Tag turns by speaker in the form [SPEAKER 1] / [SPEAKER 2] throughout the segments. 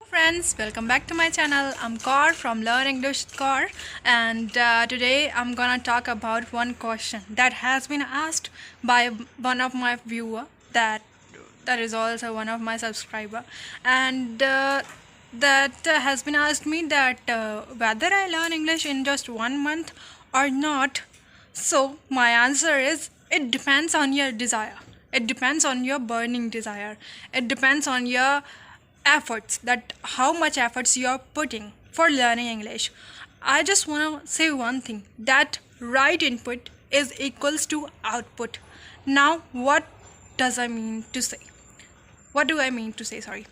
[SPEAKER 1] Friends, welcome back to my channel. I'm Kaur from Learn English with Kaur, and today I'm gonna talk about one question that has been asked by one of my viewer that is also one of my subscriber, and that has been asked me that whether I learn English in just 1 month or not. So my answer is it depends on your desire. It depends on your burning desire. It depends on your efforts, that how much efforts you are putting for learning English. I just want to say one thing, that right input is equals to output. Now what does I mean to say? What do I mean to say? Sorry.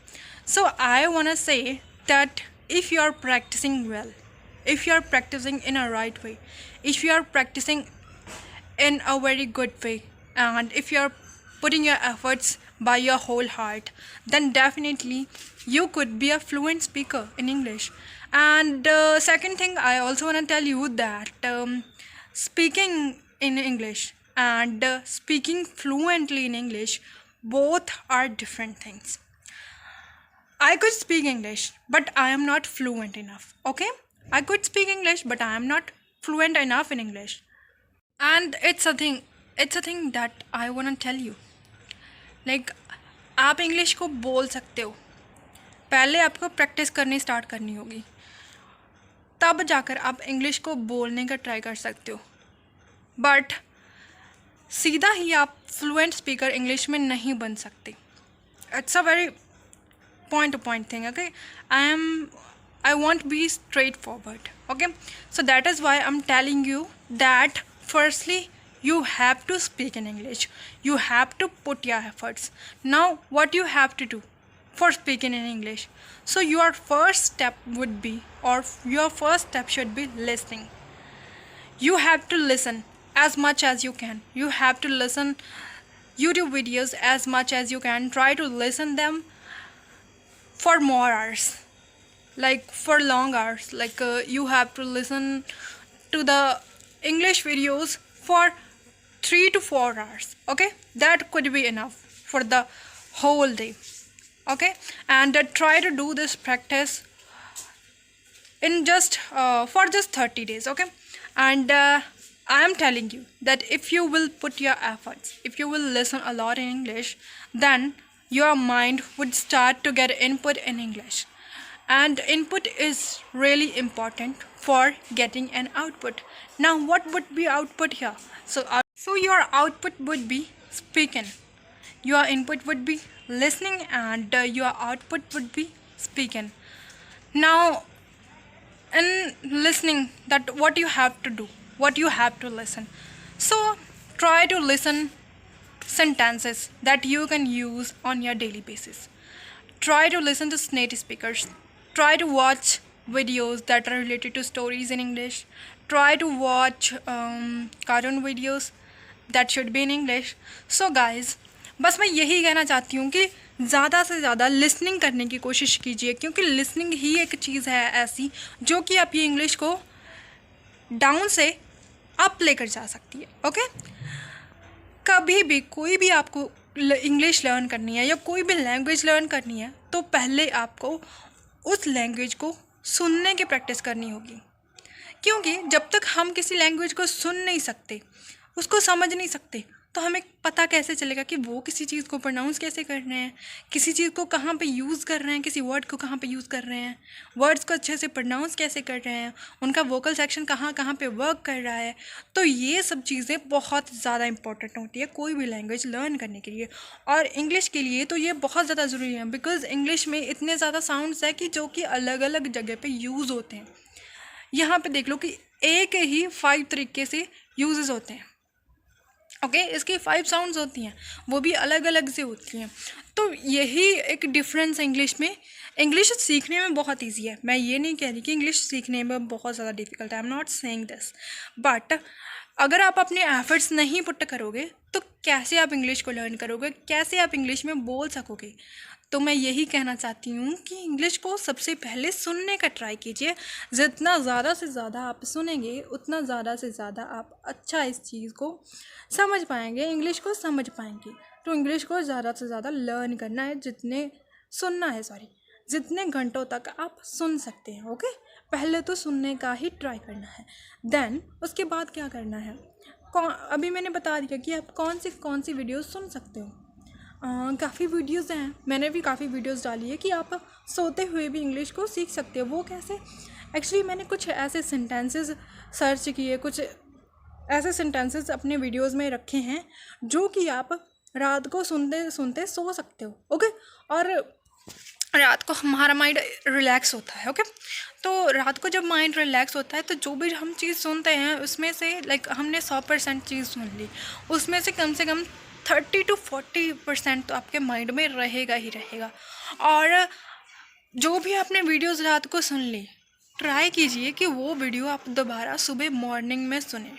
[SPEAKER 1] So I want to say that if you are practicing well, if you are practicing in a right way, if you are practicing in a very good way, and if you're putting your efforts by your whole heart, then definitely you could be a fluent speaker in English. And second thing, I also want to tell you that speaking in English and speaking fluently in English, both are different things. I could speak English, but I am not fluent enough. Okay, I could speak English, but I am not fluent enough in English. And it's a thing that I want to tell you. Like, आप English को बोल सकते हो, पहले आपको practice करनी start करनी होगी, तब जाकर आप इंग्लिश को बोलने का ट्राई कर सकते हो. बट सीधा ही आप फ्लुएंट स्पीकर इंग्लिश में नहीं बन सकते. It's a very point to point thing. Okay, I want to be straightforward. Okay, so that is why I'm telling you that firstly you have to speak in English. You have to put your efforts. Now what you have to do for speaking in English? So your first step would be, or your first step should be, listening. You have to listen as much as you can. You have to listen YouTube videos as much as you can. Try to listen them for more hours, like for long hours. Like you have to listen to the English videos for 3 to 4 hours. Okay, that could be enough for the whole day. Okay, and try to do this practice in just for just 30 days. Okay, and I am telling you that if you will put your efforts, if you will listen a lot in English, then your mind would start to get input in English, and input is really important for getting an output. Now what would be output here? So your output would be speaking, your input would be listening, and your output would be speaking. Now in listening, that what you have to do, what you have to listen. So try to listen sentences that you can use on your daily basis. Try to listen to native speakers. Try to watch videos that are related to stories in English. Try to watch cartoon videos that should be in English. So guys, बस मैं यही कहना चाहती हूँ कि ज़्यादा से ज़्यादा लिसनिंग करने की कोशिश कीजिए, क्योंकि लिसनिंग ही एक चीज़ है ऐसी जो कि आपकी इंग्लिश को डाउन से अप लेकर जा सकती है. ओके, कभी भी कोई भी आपको इंग्लिश लर्न करनी है या कोई भी लैंग्वेज लर्न करनी है, तो पहले आपको उस लैंग्वेज को सुनने की प्रैक्टिस करनी होगी. क्योंकि जब तक हम किसी लैंग्वेज को सुन नहीं सकते, उसको समझ नहीं सकते, तो हमें पता कैसे चलेगा कि वो किसी चीज़ को प्रोनाउंस कैसे कर रहे हैं, किसी चीज़ को कहाँ पे यूज़ कर रहे हैं, किसी वर्ड को कहाँ पे यूज़ कर रहे हैं, वर्ड्स को अच्छे से प्रोनाउंस कैसे कर रहे हैं, उनका वोकल सेक्शन कहाँ कहाँ पे वर्क कर रहा है. तो ये सब चीज़ें बहुत ज़्यादा इंपॉर्टेंट होती है कोई भी लैंग्वेज लर्न करने के लिए, और इंग्लिश के लिए तो ये बहुत ज़्यादा ज़रूरी है. बिकॉज इंग्लिश में इतने ज़्यादा साउंड्स है कि जो कि अलग अलग जगह पर यूज़ होते हैं. यहाँ पर देख लो कि एक ही 5 तरीके से यूजेस होते हैं. ओके, इसकी 5 साउंड्स होती हैं, वो भी अलग अलग से होती हैं. तो यही एक डिफरेंस है इंग्लिश में. इंग्लिश सीखने में बहुत इजी है, मैं ये नहीं कह रही कि इंग्लिश सीखने में बहुत ज़्यादा डिफ़िकल्ट है. I am not saying this, but अगर आप अपने एफर्ट्स नहीं पुट करोगे तो कैसे आप इंग्लिश को लर्न करोगे, कैसे आप इंग्लिश में बोल सकोगे. तो मैं यही कहना चाहती हूँ कि इंग्लिश को सबसे पहले सुनने का ट्राई कीजिए. जितना ज़्यादा से ज़्यादा आप सुनेंगे, उतना ज़्यादा से ज़्यादा आप अच्छा इस चीज़ को समझ पाएंगे, इंग्लिश को समझ पाएंगे. तो इंग्लिश को ज़्यादा से ज़्यादा लर्न करना है, जितने सुनना है, जितने घंटों तक आप सुन सकते हैं। ओके, पहले तो सुनने का ही ट्राई करना है, देन उसके बाद क्या करना है, अभी मैंने बता दिया कि आप कौन सी वीडियोस सुन सकते हो। काफ़ी वीडियोस हैं, मैंने भी काफ़ी वीडियोस डाली है कि आप सोते हुए भी इंग्लिश को सीख सकते हो। वो कैसे? एक्चुअली मैंने कुछ ऐसे सेंटेंसेस सर्च किए, कुछ ऐसे सेंटेंसेस अपने वीडियोस में रखे हैं जो कि आप रात को सुनते सुनते सो सकते हो। ओके, और रात को हमारा माइंड रिलैक्स होता है। ओके, तो रात को जब माइंड रिलैक्स होता है तो जो भी हम चीज़ सुनते हैं उसमें से लाइक हमने 100% चीज़ सुन ली, उसमें से कम 30 to 40% तो आपके माइंड में रहेगा ही रहेगा। और जो भी आपने वीडियोस रात को सुन ली, ट्राई कीजिए कि वो वीडियो आप दोबारा सुबह मॉर्निंग में सुने।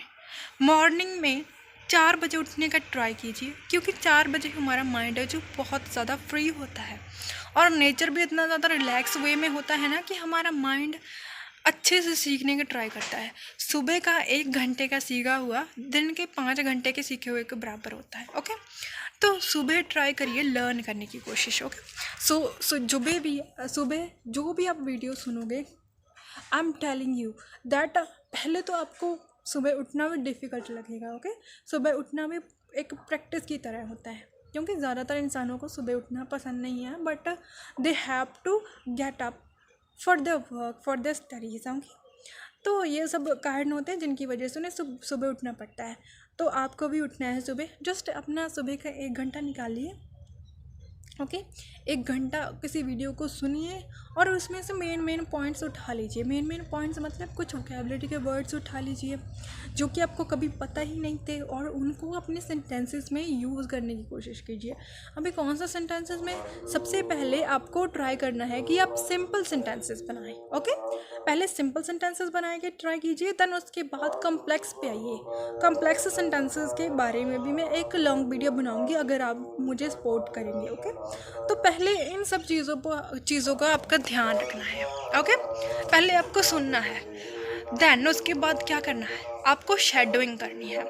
[SPEAKER 1] मॉर्निंग में 4 बजे उठने का ट्राई कीजिए, क्योंकि 4 बजे हमारा माइंड है जो बहुत ज़्यादा फ्री होता है, और नेचर भी इतना ज़्यादा रिलैक्स वे में होता है ना कि हमारा माइंड अच्छे से सीखने का ट्राई करता है। सुबह का 1 घंटे का सीखा हुआ दिन के 5 घंटे के सीखे हुए के बराबर होता है। ओके, तो सुबह ट्राई करिए लर्न करने की कोशिश। ओके, सो सुबह जो भी आप वीडियो सुनोगे, I am telling you that पहले तो आपको सुबह उठना भी डिफ़िकल्ट लगेगा। ओके, सुबह उठना भी एक प्रैक्टिस की तरह होता है, क्योंकि ज़्यादातर इंसानों को सुबह उठना पसंद नहीं है, but they have to get up for the work, for the studies. Okay, तो ये सब कारण होते हैं जिनकी वजह से उन्हें सुबह उठना पड़ता है। तो आपको भी उठना है सुबह, जस्ट अपना सुबह का 1 घंटा निकालिए। ओके, 1 घंटा किसी वीडियो को सुनिए और उसमें से मेन पॉइंट्स उठा लीजिए। मेन पॉइंट्स मतलब कुछ वोकैबुलरी के वर्ड्स उठा लीजिए जो कि आपको कभी पता ही नहीं थे, और उनको अपने सेंटेंसेस में यूज़ करने की कोशिश कीजिए। अभी कौन सा सेंटेंसेस में? सबसे पहले आपको ट्राई करना है कि आप सिंपल सेंटेंसेस बनाएं। ओके, पहले सिंपल सेंटेंसेस बना के ट्राई कीजिए, देन उसके बाद कम्प्लेक्स पे आइए। कम्प्लेक्स सेंटेंसेस के बारे में भी मैं एक लॉन्ग वीडियो बनाऊंगी अगर आप मुझे सपोर्ट करेंगे। ओके, तो पहले इन सब चीज़ों का आपका ध्यान रखना है। ओके, पहले आपको सुनना है, देन उसके बाद क्या करना है, आपको शेडोइंग करनी है,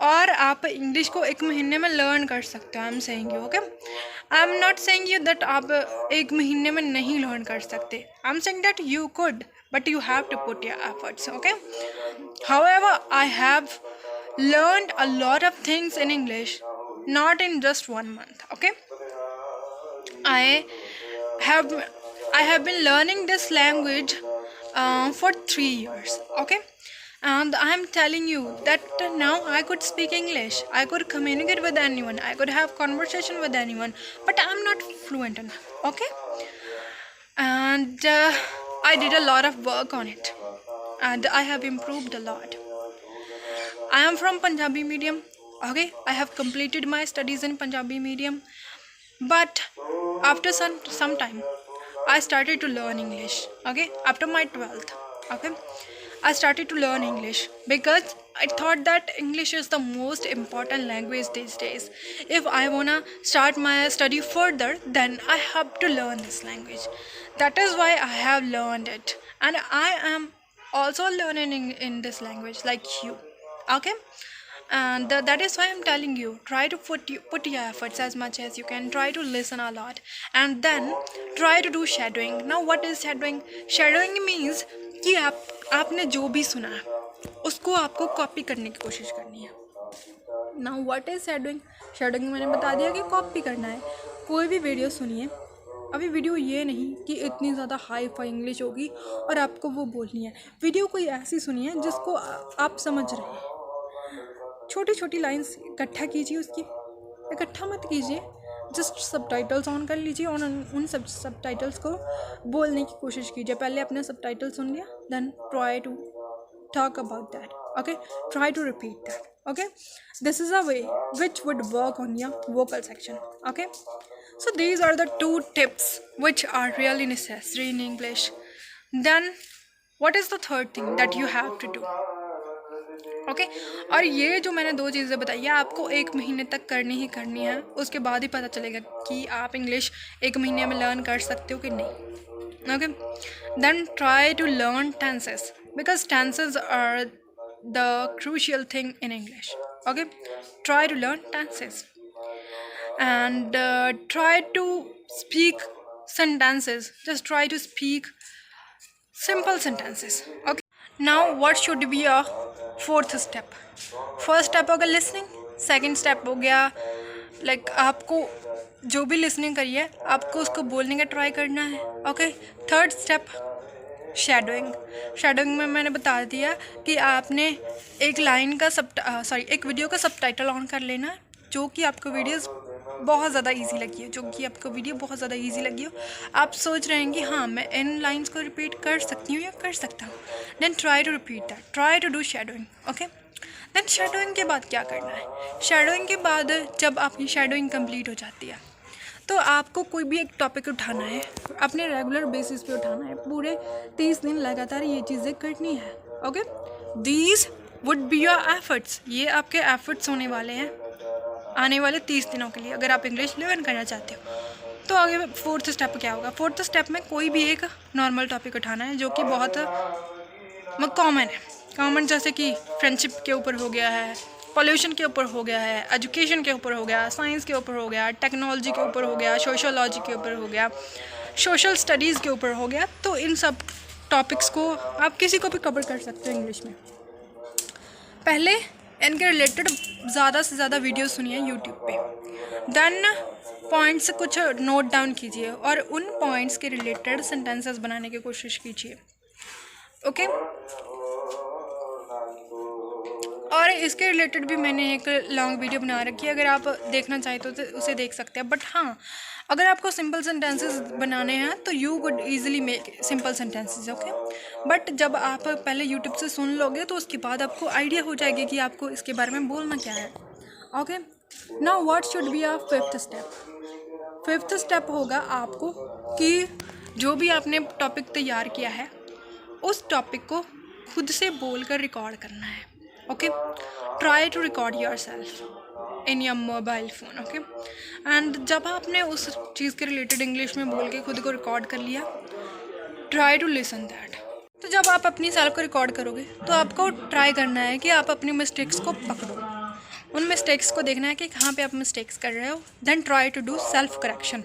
[SPEAKER 1] और आप इंग्लिश को 1 महीने में लर्न कर सकते हो। I am saying you, okay, I am not saying you that आप 1 महीने में नहीं लर्न कर सकते। I am saying that you could, but you have to put your efforts. Okay, however, I have learned a lot of things in English, not in just 1 month. Okay, I have I have been learning this language for 3 years. Okay, and I am telling you that now I could speak English, I could communicate with anyone, I could have conversation with anyone, but I am not fluent enough. Okay, and I did a lot of work on it, and I have improved a lot. I am from Punjabi medium. Okay, I have completed my studies in Punjabi medium, but after some time I started to learn English. Okay, after my 12th. Okay, I started to learn English because I thought that English is the most important language these days. If I wanna start my study further, then I have to learn this language. That is why I have learned it, and I am also learning in this language like you. Okay, and that is why I'm telling you, try to put your efforts as much as you can. Try to listen a lot, and then try to do shadowing. Now what is shadowing? Shadowing means कि आपने जो भी सुना उसको आपको copy करने की कोशिश करनी है। Now what is shadowing? Shadowing मैंने बता दिया कि कॉपी करना है। कोई भी वीडियो सुनिए, अभी वीडियो ये नहीं कि इतनी ज़्यादा हाई फाई इंग्लिश होगी और आपको वो बोलनी है। वीडियो कोई ऐसी सुनिए जिसको आप समझ रहे हैं। छोटी छोटी लाइंस इकट्ठा कीजिए, उसकी इकट्ठा मत कीजिए, जस्ट सबटाइटल्स ऑन कर लीजिए और उन सबटाइटल्स को बोलने की कोशिश कीजिए। पहले अपने सबटाइटल सुन लिया, then try to talk about that. Okay, try to repeat that. Okay, this is a way which would work on your vocal section. Okay, so these are the 2 tips which are really necessary in English. Then what is the third thing that you have to do? Okay, और ये जो मैंने 2 चीज़ें बताई है आपको 1 महीने तक करनी ही करनी है। उसके बाद ही पता चलेगा कि आप इंग्लिश 1 महीने में लर्न कर सकते हो कि नहीं। Okay, then try to learn tenses, because tenses are the crucial thing in English. Okay, try to learn tenses, and try to speak sentences. Just try to speak simple sentences. Okay. Now what should be a fourth step? First step हो गया listening, second step हो गया like आपको जो भी listening करिए आपको उसको बोलने का ट्राई करना है. Okay. Third step shadowing. Shadowing में मैंने बता दिया कि आपने एक लाइन का एक वीडियो का सबटाइटल ऑन कर लेना है जो कि आपको वीडियोस बहुत ज़्यादा इजी लगी हो, आप सोच रहे हैं कि हाँ मैं इन लाइंस को रिपीट कर सकती हूँ या कर सकता हूँ. Then try to repeat that, try to do shadowing. Okay. Then shadowing के बाद क्या करना है? शेडोइंग के बाद जब आपकी शेडोइंग कंप्लीट हो जाती है तो आपको कोई भी एक टॉपिक उठाना है, अपने रेगुलर बेसिस पे उठाना है. पूरे 30 दिन लगातार ये चीज़ें करनी है. Okay. These would be your efforts. ये आपके एफर्ट्स होने वाले हैं आने वाले 30 दिनों के लिए अगर आप इंग्लिश लर्न करना चाहते हो. तो आगे फोर्थ स्टेप क्या होगा? फोर्थ स्टेप में कोई भी एक नॉर्मल टॉपिक उठाना है जो कि बहुत कॉमन है. कॉमन जैसे कि फ्रेंडशिप के ऊपर हो गया है, पॉल्यूशन के ऊपर हो गया है, एजुकेशन के ऊपर हो गया, साइंस के ऊपर हो गया, टेक्नोलॉजी के ऊपर हो गया, सोशोलॉजी के ऊपर हो गया, सोशल स्टडीज़ के ऊपर हो गया. तो इन सब टॉपिक्स को आप किसी को भी कवर कर सकते हो इंग्लिश में. पहले इनके रिलेटेड ज़्यादा से ज़्यादा वीडियो सुनिए यूट्यूब पे. देन पॉइंट्स कुछ नोट डाउन कीजिए और उन पॉइंट्स के रिलेटेड सेंटेंसेस बनाने की कोशिश कीजिए. ओके. और इसके रिलेटेड भी मैंने एक लॉन्ग वीडियो बना रखी है, अगर आप देखना चाहें तो उसे देख सकते हैं. बट हाँ, अगर आपको सिंपल सेंटेंसेस बनाने हैं तो you could easily make simple sentences. Okay. But जब आप पहले यूट्यूब से सुन लोगे तो उसके बाद आपको आइडिया हो जाएगी कि आपको इसके बारे में बोलना क्या है. Okay. Now what should be our fifth step? Fifth step होगा आपको कि जो भी आपने टॉपिक तैयार किया है उस टॉपिक को खुद से बोल कर रिकॉर्ड करना है. Okay. Try to record yourself in your mobile phone. Okay. And जब आपने उस चीज़ के रिलेटेड इंग्लिश में बोल के खुद को रिकॉर्ड कर लिया, ट्राई टू लिसन दैट. तो जब आप अपनी सेल्फ को रिकॉर्ड करोगे तो आपको ट्राई करना है कि आप अपनी मिस्टेक्स को पकड़ो, उन मिस्टेक्स को देखना है कि कहाँ पे आप मिस्टेक्स कर रहे हो. Then try to do self correction.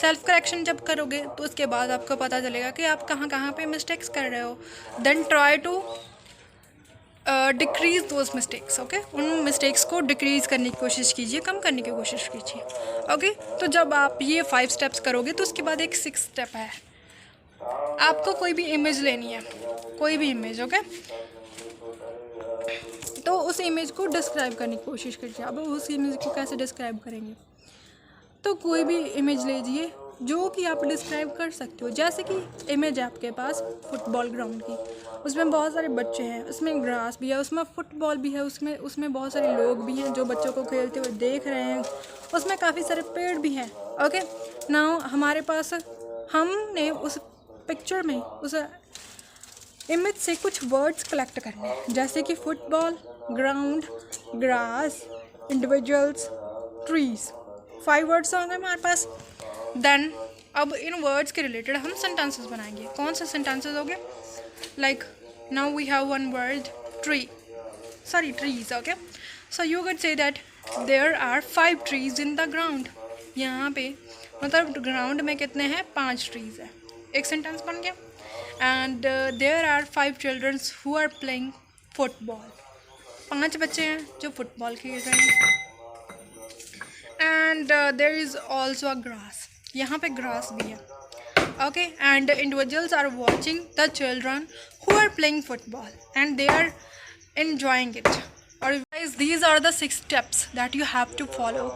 [SPEAKER 1] Self correction जब करोगे तो उसके बाद आपको पता चलेगा कि आप कहाँ पे मिस्टेक्स कर रहे हो. Then try to decrease those mistakes. Okay. उन मिस्टेक्स को डिक्रीज़ करने की कोशिश कीजिए, कम करने की कोशिश कीजिए. ओके. तो जब आप ये 5 स्टेप्स करोगे तो उसके बाद एक 6 स्टेप है. आपको कोई भी इमेज लेनी है, कोई भी इमेज. ओके. तो उस इमेज को डिस्क्राइब करने की कोशिश कीजिए. अब उस इमेज को कैसे डिस्क्राइब करेंगे? तो कोई भी इमेज लीजिए जो कि आप डिस्क्राइब कर सकते हो. जैसे कि इमेज है आपके पास फुटबॉल ग्राउंड की, उसमें बहुत सारे बच्चे हैं, उसमें ग्रास भी है, उसमें फुटबॉल भी है, उसमें बहुत सारे लोग भी हैं जो बच्चों को खेलते हुए देख रहे हैं, उसमें काफ़ी सारे पेड़ भी हैं. ओके. नाउ हमारे पास हमने उस पिक्चर में उस इमेज से कुछ वर्ड्स कलेक्ट करने हैं जैसे कि football, ground, grass, individuals, trees. 5 words होंगे हमारे पास. देन अब इन वर्ड्स के रिलेटेड हम सेंटेंसेस बनाएंगे. कौन से सेंटेंसेस हो गए? Like now we have one word trees. Okay. So you can say that there are 5 trees in the ground. यहाँ पे मतलब ग्राउंड में कितने हैं? 5 trees है. एक सेंटेंस बन गया. And there are 5 children who are playing football. 5 बच्चे हैं जो फुटबॉल खेल रहे हैं. And there is also a grass. यहाँ पे ग्रास भी है. Okay. And individuals are watching the children who are playing football and they are enjoying it. Or guys, these are the 6 steps that you have to follow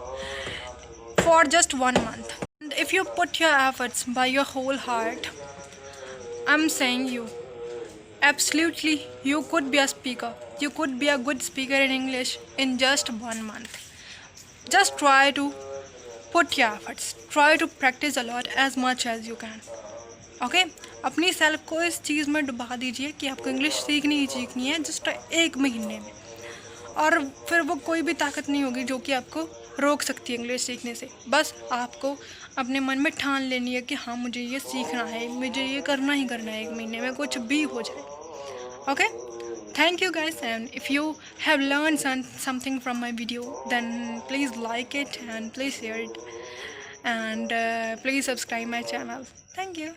[SPEAKER 1] for just 1 month. And if you put your efforts by your whole heart, I'm saying you absolutely you could be a speaker. You could be a good speaker in English in just 1 month. Just try to put your efforts. Try to practice a lot as much as you can. Okay. अपनी self को इस चीज़ में डुबा दीजिए कि आपको English सीखनी ही सीखनी है जस्ट 1 महीने में, और फिर वो कोई भी ताकत नहीं होगी जो कि आपको रोक सकती है इंग्लिश सीखने से. बस आपको अपने मन में ठान लेनी है कि हाँ मुझे ये सीखना है, मुझे ये करना ही करना है 1 महीने में, कुछ भी हो जाए. Okay. Thank you guys, and if you have learned something from my video, then please like it and please share it. and please subscribe my channel. Thank you.